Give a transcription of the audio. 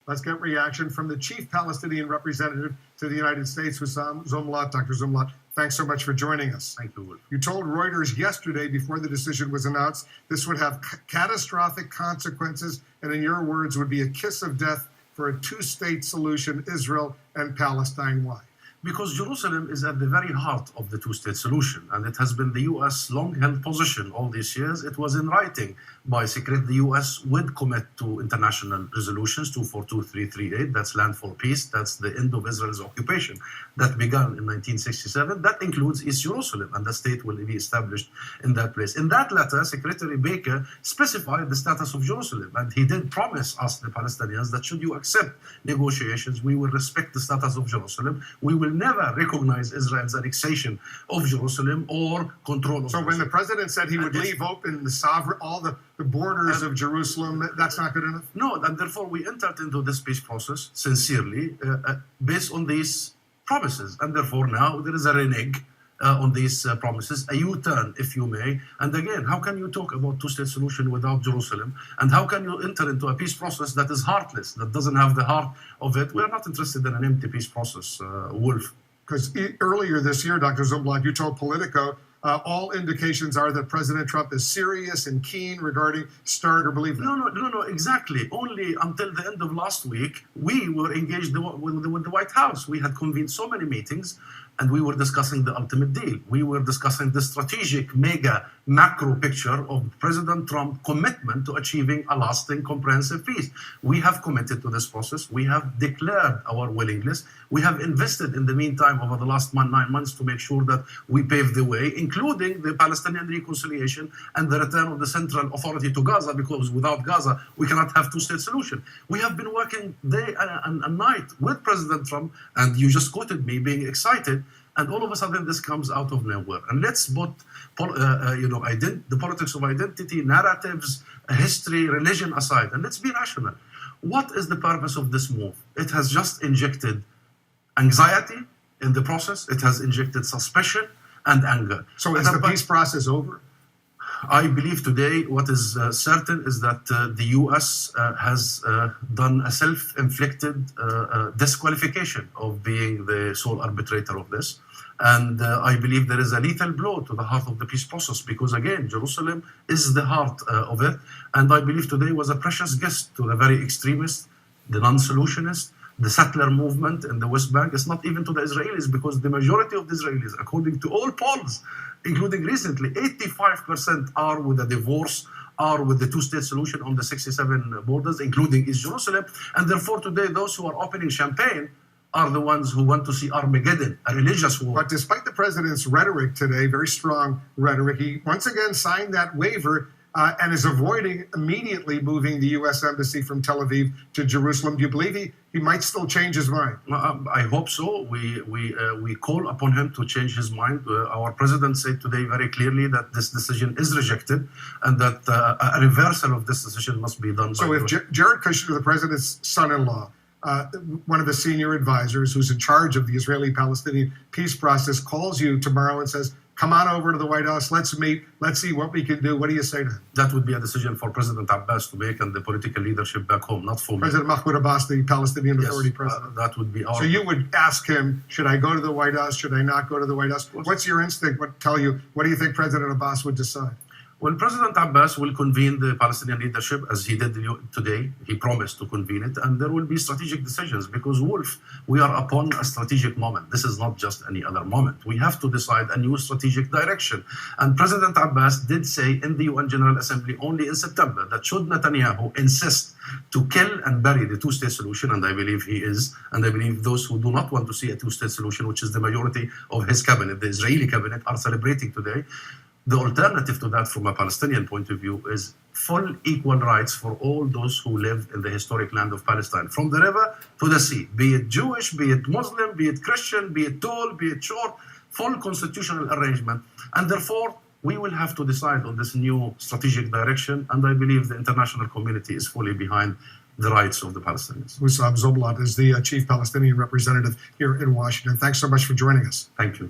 Let's get reaction from the chief Palestinian representative to the United States, Husam Zomlot. Dr. Zomlot, thanks so much for joining us. Thank you, Wolf. You told Reuters yesterday, before the decision was announced, this would have catastrophic consequences, and in your words, would be a kiss of death for a two-state solution, Israel and Palestine. Why? Because Jerusalem is at the very heart of the two-state solution, and it has been the U.S. long-held position all these years. It was in writing by secret. The U.S. would commit to international resolutions, 242, 338. That's land for peace. That's the end of Israel's occupation that began in 1967. That includes East Jerusalem, and the state will be established in that place. In that letter, Secretary Baker specified the status of Jerusalem, and he did promise us, the Palestinians, that should you accept negotiations, we will respect the status of Jerusalem. We will never recognize Israel's annexation of Jerusalem or control of Jerusalem. When the president said he would leave open the sovereign, all the borders of Jerusalem, that's not good enough? No, and therefore we entered into this peace process sincerely based on these promises. And therefore now there is a renege on these promises, a U-turn, if you may. And again, how can you talk about two-state solution without Jerusalem? And how can you enter into a peace process that is heartless, that doesn't have the heart of it? We are not interested in an empty peace process, Wolf. Because earlier this year, Dr. Zomlot, you told Politico, all indications are that President Trump is serious and keen regarding start or believe that. No, exactly. Only until the end of last week, we were engaged with the White House. We had convened so many meetings, and we were discussing the ultimate deal. We were discussing the strategic, mega, macro picture of President Trump's commitment to achieving a lasting, comprehensive peace. We have committed to this process. We have declared our willingness. We have invested in the meantime over the last 9 months to make sure that we pave the way, including the Palestinian reconciliation and the return of the Central Authority to Gaza, because without Gaza, we cannot have two-state solution. We have been working day and night with President Trump, and you just quoted me being excited, and all of a sudden this comes out of nowhere. And let's put the politics of identity, narratives, history, religion aside, and let's be rational. What is the purpose of this move? It has just injected anxiety in the process. It has injected suspicion and anger. So is the peace process over? I believe today what is certain is that the U.S. has done a self-inflicted disqualification of being the sole arbitrator of this. And I believe there is a lethal blow to the heart of the peace process because, again, Jerusalem is the heart of it. And I believe today was a precious gift to the very extremists, the non-solutionists, the settler movement in the West Bank. It's not even to the Israelis, because the majority of the Israelis, according to all polls, including recently, 85% are with a divorce, are with the two-state solution on the 67 borders, including East Jerusalem. And therefore today, those who are opening champagne are the ones who want to see Armageddon, a religious war. But despite the president's rhetoric today, very strong rhetoric, he once again signed that waiver and is avoiding immediately moving the U.S. Embassy from Tel Aviv to Jerusalem. Do you believe he might still change his mind? I hope so. We call upon him to change his mind. Our president said today very clearly that this decision is rejected and that a reversal of this decision must be done. So if Jared Kushner, the president's son-in-law, one of the senior advisors who's in charge of the Israeli-Palestinian peace process, calls you tomorrow and says, come on over to the White House, let's meet, let's see what we can do. What do you say to him? That would be a decision for President Abbas to make and the political leadership back home, not for President me. Mahmoud Abbas, the Palestinian Authority president. That would be our... So you would ask him, should I go to the White House? Should I not go to the White House? What's your instinct? What do you think President Abbas would decide? Well, President Abbas will convene the Palestinian leadership as he did today. He promised to convene it, and there will be strategic decisions because, Wolf, we are upon a strategic moment. This is not just any other moment. We have to decide a new strategic direction. And President Abbas did say in the UN General Assembly only in September that should Netanyahu insist to kill and bury the two-state solution, and I believe he is, and I believe those who do not want to see a two-state solution, which is the majority of his cabinet, the Israeli cabinet, are celebrating today. The alternative to that from a Palestinian point of view is full equal rights for all those who live in the historic land of Palestine, from the river to the sea, be it Jewish, be it Muslim, be it Christian, be it tall, be it short, full constitutional arrangement. And therefore, we will have to decide on this new strategic direction, and I believe the international community is fully behind the rights of the Palestinians. Husam Zomlot is the chief Palestinian representative here in Washington. Thanks so much for joining us. Thank you.